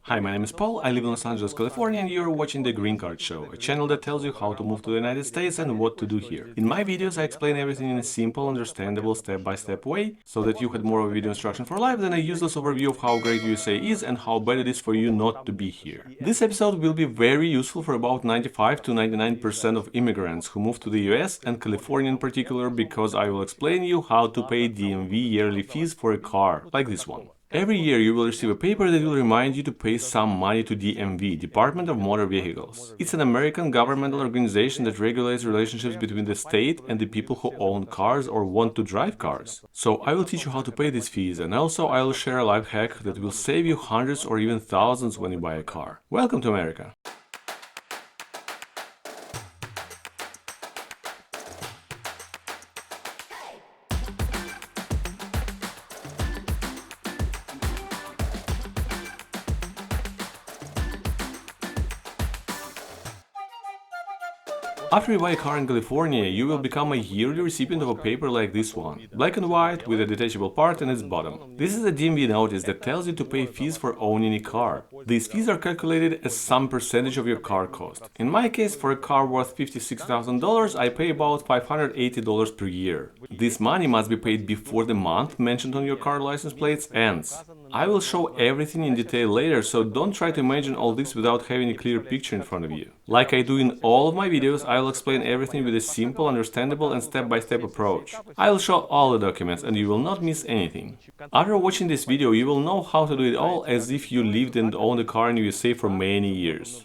Hi, my name is Paul, I live in Los Angeles, California, and you're watching The Green Card Show, a channel that tells you how to move to the United States and what to do here. In my videos, I explain everything in a simple, understandable, step-by-step way, so that you had more of a video instruction for life than a useless overview of how great USA is and how bad it is for you not to be here. This episode will be very useful for about 95 to 99% of immigrants who move to the US, and California in particular, because I will explain you how to pay DMV yearly fees for a car, like this one. Every year you will receive a paper that will remind you to pay some money to DMV, Department of Motor Vehicles. It's an American governmental organization that regulates relationships between the state and the people who own cars or want to drive cars. So I will teach you how to pay these fees, and also I will share a life hack that will save you hundreds or even thousands when you buy a car. Welcome to America! After you buy a car in California, you will become a yearly recipient of a paper like this one, black and white with a detachable part in its bottom. This is a DMV notice that tells you to pay fees for owning a car. These fees are calculated as some percentage of your car cost. In my case, for a car worth $56,000, I pay about $580 per year. This money must be paid before the month mentioned on your car license plates ends. I will show everything in detail later, so don't try to imagine all this without having a clear picture in front of you. Like I do in all of my videos, I will explain everything with a simple, understandable and step-by-step approach. I will show all the documents and you will not miss anything. After watching this video, you will know how to do it all as if you lived and owned a car in the USA for many years.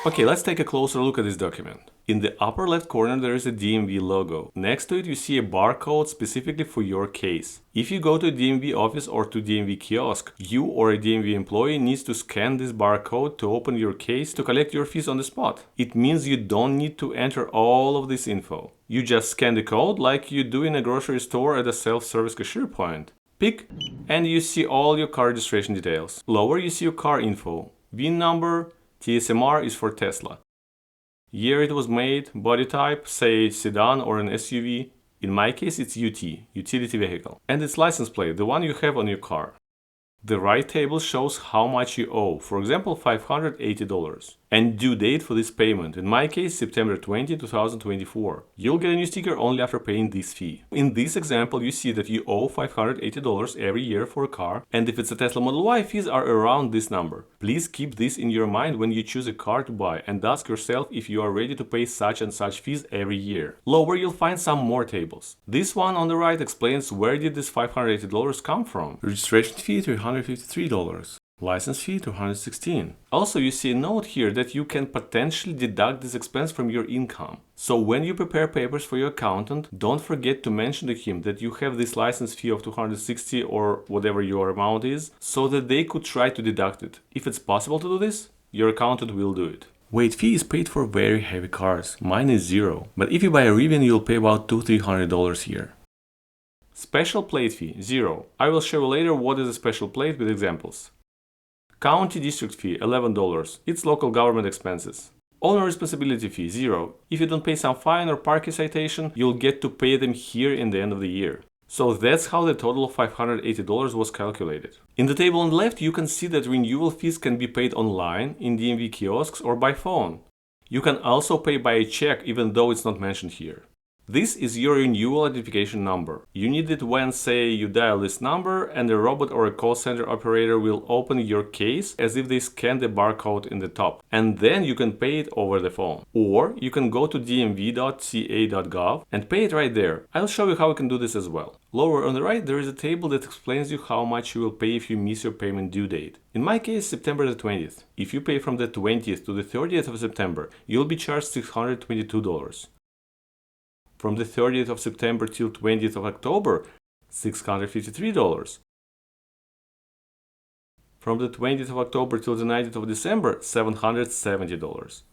Okay, let's take a closer look at this document. In the upper left corner there is a DMV logo. Next to it you see a barcode specifically for your case. If you go to a DMV office or to DMV kiosk, you or a DMV employee needs to scan this barcode to open your case to collect your fees on the spot. It means you don't need to enter all of this info. You just scan the code like you do in a grocery store at a self-service cashier point. Pick, and you see all your car registration details. Lower you see your car info, VIN number, TSMR is for Tesla. Year it was made, body type, say sedan or an SUV. In my case it's UT, utility vehicle. And its license plate, the one you have on your car. The right table shows how much you owe, for example $580. And due date for this payment, in my case September 20, 2024. You'll get a new sticker only after paying this fee. In this example you see that you owe $580 every year for a car, and if it's a Tesla Model Y, fees are around this number. Please keep this in your mind when you choose a car to buy and ask yourself if you are ready to pay such and such fees every year. Lower you'll find some more tables. This one on the right explains where did this $580 come from. Registration fee $353. License fee $216. Also, you see a note here that you can potentially deduct this expense from your income. So when you prepare papers for your accountant, don't forget to mention to him that you have this license fee of $260 or whatever your amount is, so that they could try to deduct it. If it's possible to do this, your accountant will do it. Weight fee is paid for very heavy cars. Mine is $0. But if you buy a Rivian, you'll pay about $200-300 here. Special plate fee, $0. I will show you later what is a special plate with examples. County district fee, $11. It's local government expenses. Owner responsibility fee, $0. If you don't pay some fine or parking citation, you'll get to pay them here in the end of the year. So that's how the total of $580 was calculated. In the table on the left, you can see that renewal fees can be paid online, in DMV kiosks or by phone. You can also pay by a check even though it's not mentioned here. This is your renewal identification number. You need it when, say, you dial this number and a robot or a call center operator will open your case as if they scan the barcode in the top. And then you can pay it over the phone. Or you can go to DMV.CA.GOV and pay it right there. I'll show you how you can do this as well. Lower on the right, there is a table that explains you how much you will pay if you miss your payment due date. In my case, September the 20th. If you pay from the 20th to the 30th of September, you'll be charged $622. From the 30th of September till 20th of October, $653. From the 20th of October till the 19th of December, $770.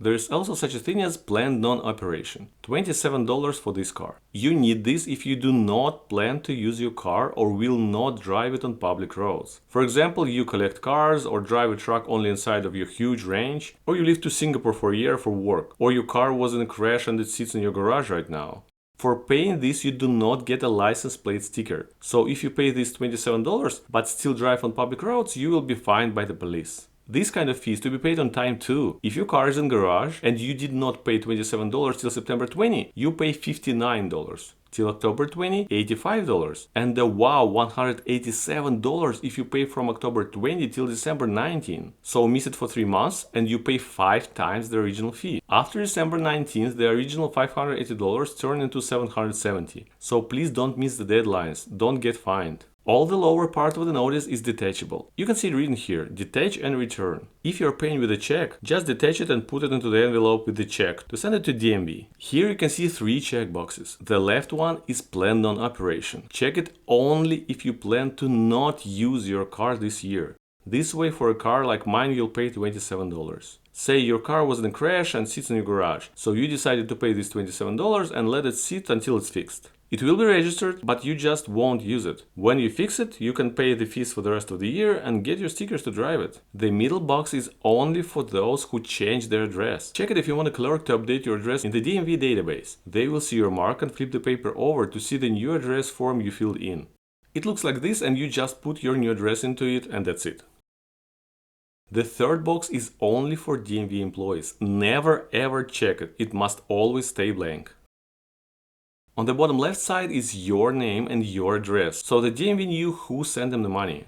There is also such a thing as planned non-operation, $27 for this car. You need this if you do not plan to use your car or will not drive it on public roads. For example, you collect cars or drive a truck only inside of your huge range, or you live to Singapore for a year for work, or your car was in a crash and it sits in your garage right now. For paying this, you do not get a license plate sticker. So if you pay this $27 but still drive on public roads, you will be fined by the police. This kind of fees to be paid on time too. If your car is in garage and you did not pay $27 till September 20, you pay $59. Till October 20, $85. And the wow, $187 if you pay from October 20 till December 19. So miss it for 3 months and you pay 5 times the original fee. After December 19th, the original $580 turn into $770. So please don't miss the deadlines, don't get fined. All the lower part of the notice is detachable. You can see it written here, detach and return. If you're paying with a check, just detach it and put it into the envelope with the check to send it to DMV. Here you can see 3 check boxes. The left one is planned on operation. Check it only if you plan to not use your car this year. This way for a car like mine you'll pay $27. Say your car was in a crash and sits in your garage, so you decided to pay this $27 and let it sit until it's fixed. It will be registered, but you just won't use it. When you fix it, you can pay the fees for the rest of the year and get your stickers to drive it. The middle box is only for those who change their address. Check it if you want a clerk to update your address in the DMV database. They will see your mark and flip the paper over to see the new address form you filled in. It looks like this and you just put your new address into it and that's it. The third box is only for DMV employees. Never ever check it. It must always stay blank. On the bottom left side is your name and your address, so the DMV knew who sent them the money.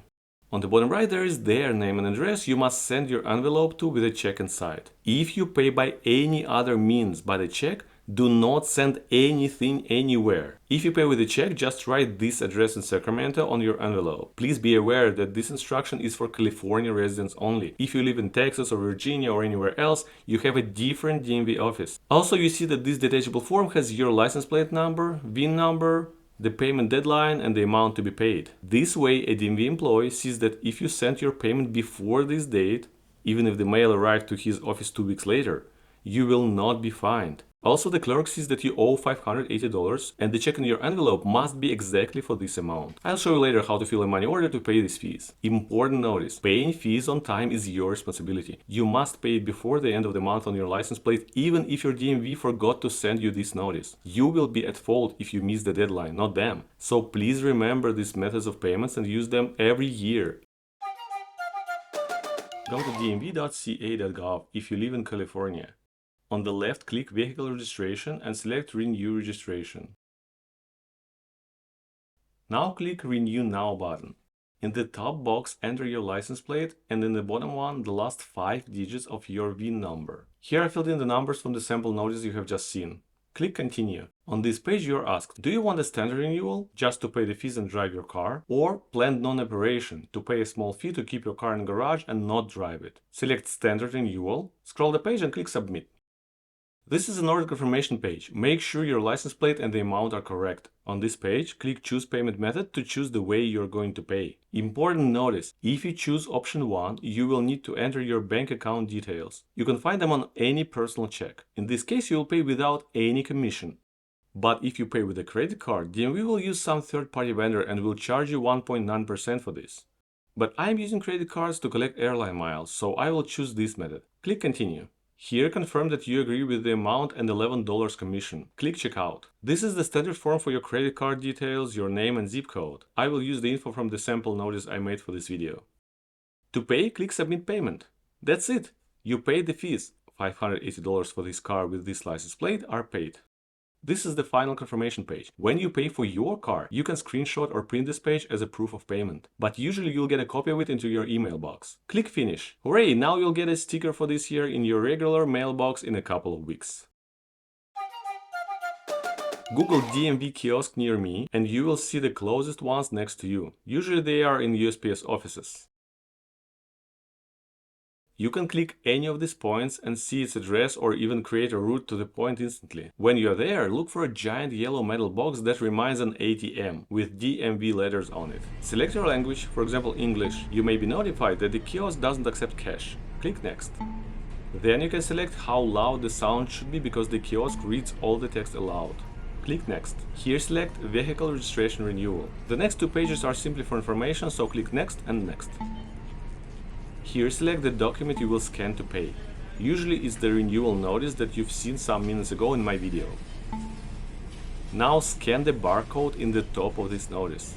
On the bottom right there is their name and address you must send your envelope to with a check inside. If you pay by any other means but a check, do not send anything anywhere. If you pay with a check, just write this address in Sacramento on your envelope. Please be aware that this instruction is for California residents only. If you live in Texas or Virginia or anywhere else, you have a different DMV office. Also, you see that this detachable form has your license plate number, VIN number, the payment deadline and the amount to be paid. This way, a DMV employee sees that if you sent your payment before this date, even if the mail arrived to his office 2 weeks later, you will not be fined. Also, the clerk sees that you owe $580 and the check in your envelope must be exactly for this amount. I'll show you later how to fill a money order to pay these fees. Important notice, paying fees on time is your responsibility. You must pay it before the end of the month on your license plate, even if your DMV forgot to send you this notice. You will be at fault if you miss the deadline, not them. So please remember these methods of payments and use them every year. Go to DMV.CA.GOV if you live in California. On the left, click Vehicle Registration and select Renew Registration. Now click Renew Now button. In the top box, enter your license plate and in the bottom one, the last 5 digits of your VIN number. Here I filled in the numbers from the sample notice you have just seen. Click Continue. On this page you are asked, do you want a standard renewal, just to pay the fees and drive your car, or planned non-operation, to pay a small fee to keep your car in garage and not drive it? Select Standard Renewal, scroll the page and click Submit. This is an order confirmation page. Make sure your license plate and the amount are correct. On this page, click Choose Payment Method to choose the way you're going to pay. Important notice, if you choose option 1, you will need to enter your bank account details. You can find them on any personal check. In this case, you will pay without any commission. But if you pay with a credit card, DMV will use some third-party vendor and will charge you 1.9% for this. But I'm using credit cards to collect airline miles, so I will choose this method. Click Continue. Here, confirm that you agree with the amount and $11 commission. Click Checkout. This is the standard form for your credit card details, your name and zip code. I will use the info from the sample notice I made for this video. To pay, click Submit Payment. That's it. You paid the fees. $580 for this car with this license plate are paid. This is the final confirmation page. When you pay for your car, you can screenshot or print this page as a proof of payment. But usually you'll get a copy of it into your email box. Click Finish. Hooray! Now you'll get a sticker for this year in your regular mailbox in a couple of weeks. Google DMV kiosk near me and you will see the closest ones next to you. Usually they are in USPS offices. You can click any of these points and see its address or even create a route to the point instantly. When you are there, look for a giant yellow metal box that reminds an ATM with DMV letters on it. Select your language, for example English. You may be notified that the kiosk doesn't accept cash. Click Next. Then you can select how loud the sound should be because the kiosk reads all the text aloud. Click Next. Here select Vehicle Registration Renewal. The next 2 pages are simply for information, so click Next and Next. Here select the document you will scan to pay. Usually it's the renewal notice that you've seen some minutes ago in my video. Now scan the barcode in the top of this notice.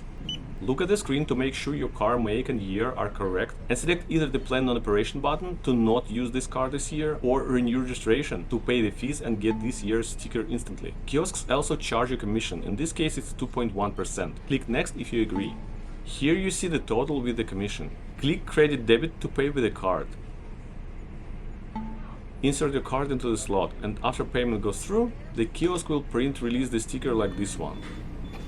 Look at the screen to make sure your car make and year are correct and select either the Plan on Operation button to not use this car this year or renew registration to pay the fees and get this year's sticker instantly. Kiosks also charge a commission, in this case it's 2.1%. Click Next if you agree. Here you see the total with the commission. Click Credit Debit to pay with a card. Insert your card into the slot, and after payment goes through, the kiosk will release the sticker like this one.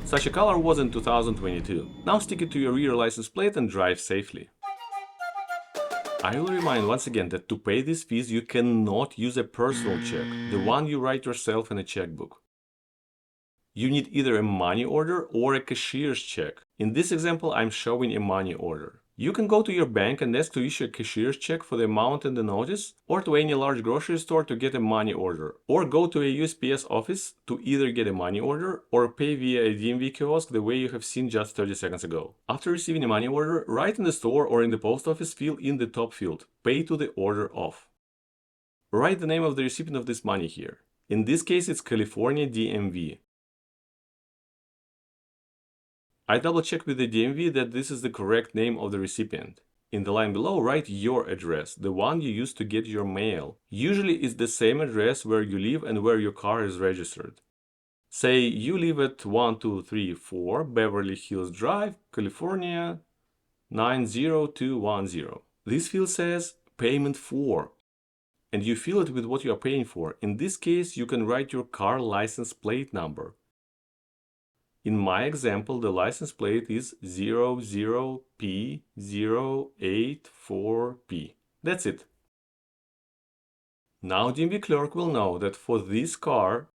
Such a color was in 2022. Now stick it to your rear license plate and drive safely. I will remind once again that to pay these fees you cannot use a personal check, the one you write yourself in a checkbook. You need either a money order or a cashier's check. In this example, I'm showing a money order. You can go to your bank and ask to issue a cashier's check for the amount in the notice, or to any large grocery store to get a money order, or go to a USPS office to either get a money order or pay via a DMV kiosk the way you have seen just 30 seconds ago. After receiving a money order, write in the store or in the post office, fill in the top field, pay to the order of. Write the name of the recipient of this money here. In this case, it's California DMV. I double check with the DMV that this is the correct name of the recipient. In the line below, write your address, the one you used to get your mail. Usually it's the same address where you live and where your car is registered. Say you live at 1234 Beverly Hills Drive, California 90210. This field says payment for, and you fill it with what you are paying for. In this case, you can write your car license plate number. In my example, the license plate is 00P084P. That's it. Now DMV clerk will know that for this car,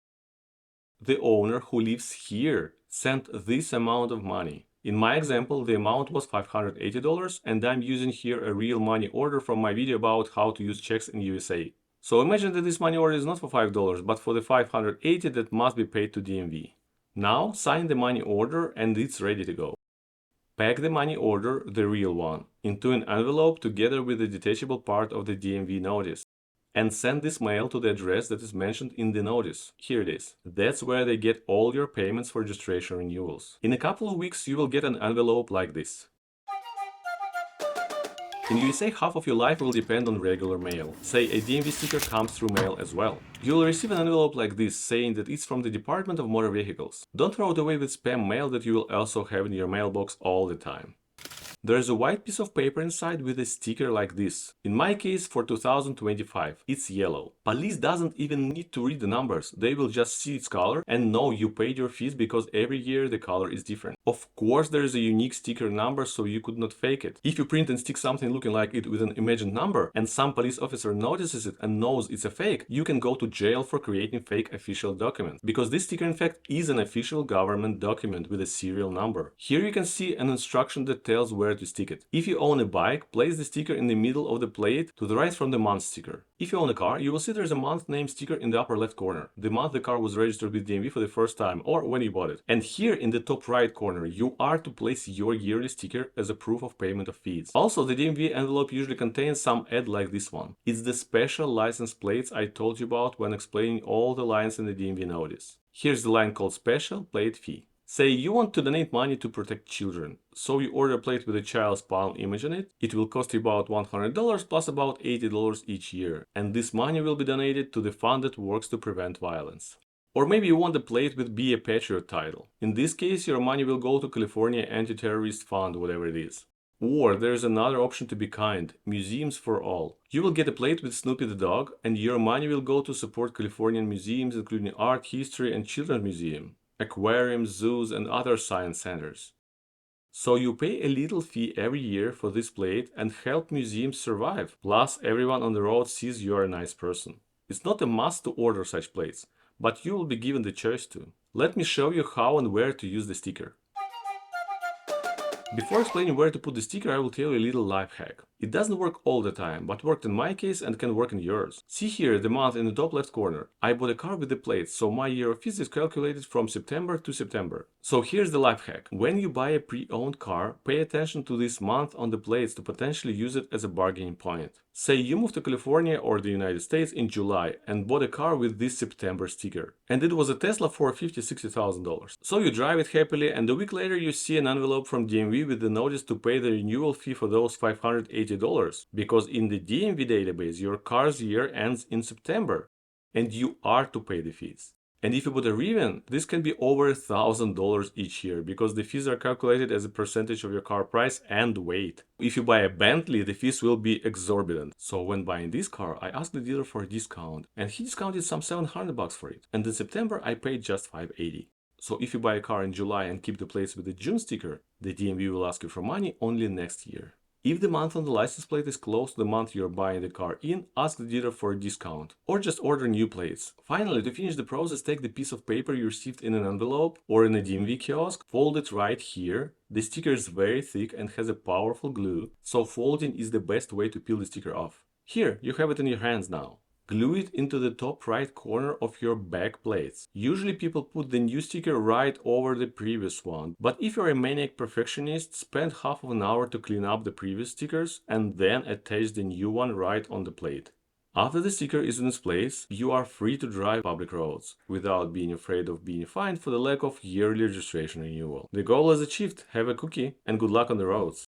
the owner who lives here sent this amount of money. In my example, the amount was $580, and I'm using here a real money order from my video about how to use checks in USA. So imagine that this money order is not for $5, but for the $580 that must be paid to DMV. Now sign the money order and it's ready to go. Pack the money order, the real one, into an envelope together with the detachable part of the DMV notice. And send this mail to the address that is mentioned in the notice. Here it is. That's where they get all your payments for registration renewals. In a couple of weeks you will get an envelope like this. In USA, half of your life will depend on regular mail. Say a DMV sticker comes through mail as well. You will receive an envelope like this saying that it's from the Department of Motor Vehicles. Don't throw it away with spam mail that you will also have in your mailbox all the time. There is a white piece of paper inside with a sticker like this. In my case, for 2025, it's yellow. Police doesn't even need to read the numbers. They will just see its color and know you paid your fees because every year the color is different. Of course, there is a unique sticker number, so you could not fake it. If you print and stick something looking like it with an imagined number and some police officer notices it and knows it's a fake, you can go to jail for creating fake official documents. Because this sticker in fact is an official government document with a serial number. Here you can see an instruction that tells where to stick it. If you own a bike, place the sticker in the middle of the plate to the right from the month sticker. If you own a car, you will see there's a month name sticker in the upper left corner, the month the car was registered with DMV for the first time or when you bought it. And here in the top right corner, you are to place your yearly sticker as a proof of payment of fees. Also, the DMV envelope usually contains some ad like this one. It's the special license plates I told you about when explaining all the lines in the DMV notice. Here's the line called Special Plate Fee. Say you want to donate money to protect children, so you order a plate with a child's palm image on it. It will cost you about $100 plus about $80 each year, and this money will be donated to the fund that works to prevent violence. Or maybe you want a plate with Be a Patriot title. In this case, your money will go to California Anti-Terrorist Fund, whatever it is. Or there's another option to be kind, Museums for All. You will get a plate with Snoopy the dog, and your money will go to support Californian museums, including art, history, and children's museum, aquariums, zoos, and other science centers. So you pay a little fee every year for this plate and help museums survive. Plus, everyone on the road sees you are a nice person. It's not a must to order such plates, but you will be given the choice to. Let me show you how and where to use the sticker. Before explaining where to put the sticker, I will tell you a little life hack. It doesn't work all the time, but worked in my case and can work in yours. See here the month in the top left corner. I bought a car with the plates, so my year of fees is calculated from September to September. So here's the life hack. When you buy a pre-owned car, pay attention to this month on the plates to potentially use it as a bargaining point. Say you moved to California or the United States in July and bought a car with this September sticker. And it was a Tesla for $50,000-$60,000. So you drive it happily and a week later you see an envelope from DMV with the notice to pay the renewal fee for those $580. Because in the DMV database your car's year ends in September and you are to pay the fees. And if you put a ribbon, this can be over $1,000 each year because the fees are calculated as a percentage of your car price and weight. If you buy a Bentley, the fees will be exorbitant. So when buying this car, I asked the dealer for a discount and he discounted some $700 for it. And in September, I paid just $580. So if you buy a car in July and keep the plates with the June sticker, the DMV will ask you for money only next year. If the month on the license plate is close to the month you're buying the car in, ask the dealer for a discount or just order new plates. Finally, to finish the process, take the piece of paper you received in an envelope or in a DMV kiosk, fold it right here. The sticker is very thick and has a powerful glue, so folding is the best way to peel the sticker off. Here, you have it in your hands now. Glue it into the top right corner of your back plates. Usually people put the new sticker right over the previous one, but if you're a maniac perfectionist, spend half of an hour to clean up the previous stickers and then attach the new one right on the plate. After the sticker is in its place, you are free to drive public roads without being afraid of being fined for the lack of yearly registration renewal. The goal is achieved. Have a cookie and good luck on the roads.